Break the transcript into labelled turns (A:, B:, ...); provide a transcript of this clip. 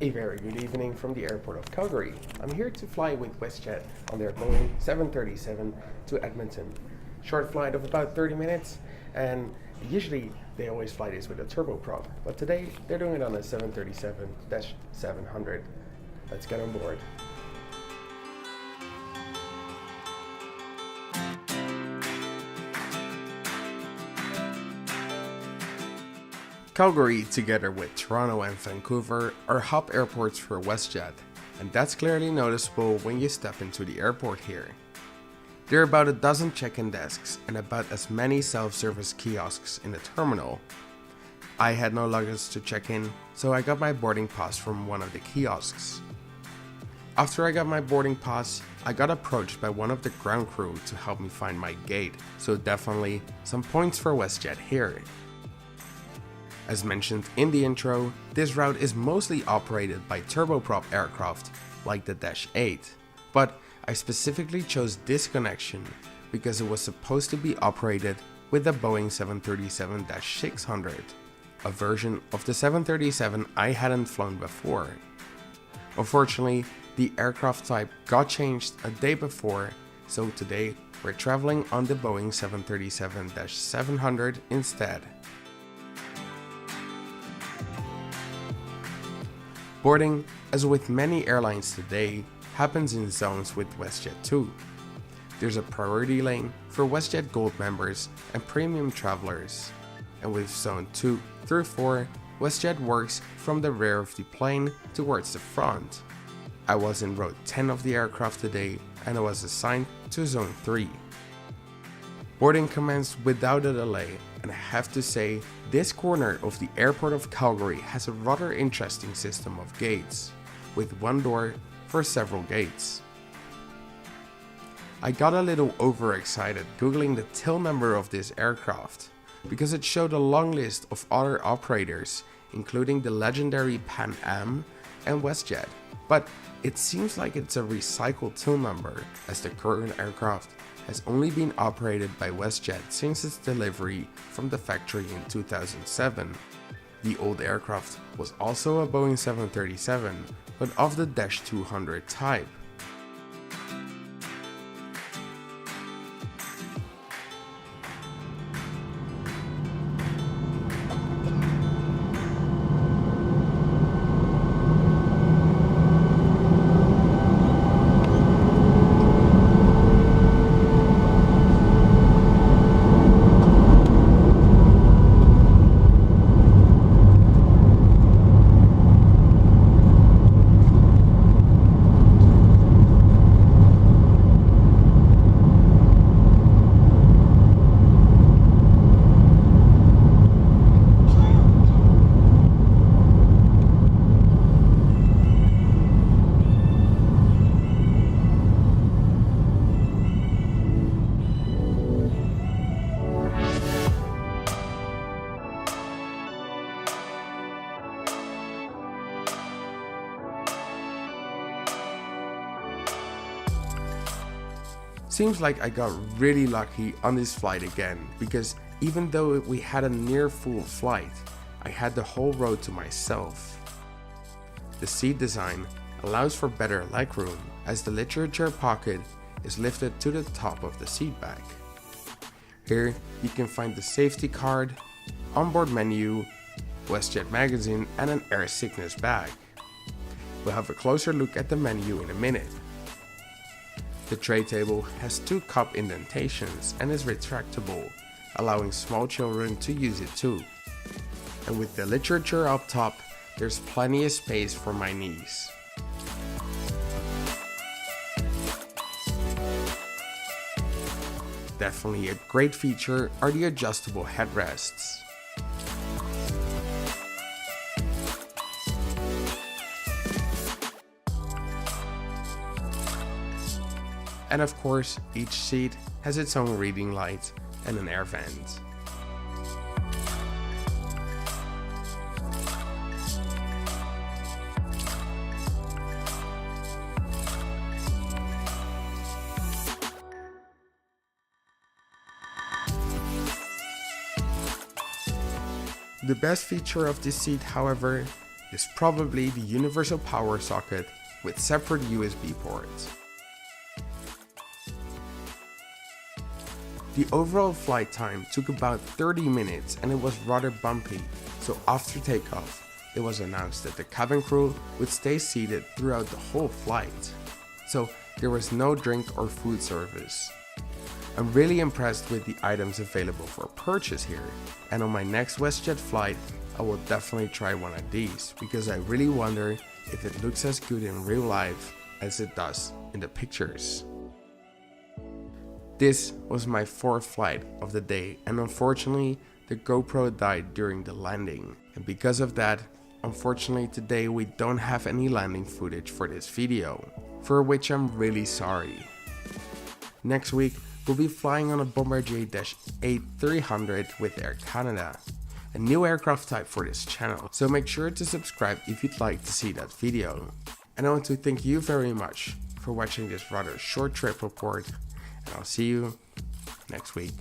A: A very good evening from the airport of Calgary. I'm here to fly with WestJet on their Boeing 737 to Edmonton. Short flight of about 30 minutes, and usually they always fly this with a turboprop, but today they're doing it on a 737-700. Let's get on board. Calgary, together with Toronto and Vancouver, are hub airports for WestJet, and that's clearly noticeable when you step into the airport here. There are about a dozen check-in desks and about as many self-service kiosks in the terminal. I had no luggage to check in, so I got my boarding pass from one of the kiosks. After I got my boarding pass, I got approached by one of the ground crew to help me find my gate, so definitely some points for WestJet here. As mentioned in the intro, this route is mostly operated by turboprop aircraft like the Dash 8, but I specifically chose this connection because it was supposed to be operated with the Boeing 737-600, a version of the 737 I hadn't flown before. Unfortunately, the aircraft type got changed a day before, so today we're traveling on the Boeing 737-700 instead. Boarding, as with many airlines today, happens in zones with WestJet too. There's a priority lane for WestJet Gold members and premium travelers, and with Zone 2 through 4, WestJet works from the rear of the plane towards the front. I was in row 10 of the aircraft today, and I was assigned to Zone 3. Boarding commenced without a delay, and I have to say, this corner of the airport of Calgary has a rather interesting system of gates, with one door for several gates. I got a little overexcited googling the till number of this aircraft, because it showed a long list of other operators, including the legendary Pan Am and WestJet, but it seems like it's a recycled till number, as the current aircraft has only been operated by WestJet since its delivery from the factory in 2007. The old aircraft was also a Boeing 737, but of the Dash 200 type. Seems like I got really lucky on this flight again, because even though we had a near full flight, I had the whole row to myself. The seat design allows for better legroom, as the literature pocket is lifted to the top of the seat back. Here you can find the safety card, onboard menu, WestJet magazine and an air sickness bag. We'll have a closer look at the menu in a minute. The tray table has 2 cup indentations and is retractable, allowing small children to use it too. And with the literature up top, there's plenty of space for my knees. Definitely a great feature are the adjustable headrests. And of course, each seat has its own reading light and an air vent. The best feature of this seat, however, is probably the universal power socket with separate USB ports. The overall flight time took about 30 minutes and it was rather bumpy, so after takeoff, it was announced that the cabin crew would stay seated throughout the whole flight. So there was no drink or food service. I'm really impressed with the items available for purchase here, and on my next WestJet flight, I will definitely try one of these because I really wonder if it looks as good in real life as it does in the pictures. This was my fourth flight of the day, and unfortunately the GoPro died during the landing, and because of that, unfortunately today we don't have any landing footage for this video, for which I'm really sorry. Next week we'll be flying on a Bombardier -8300 with Air Canada, a new aircraft type for this channel, so make sure to subscribe if you'd like to see that video. And I want to thank you very much for watching this rather short trip report, and I'll see you next week.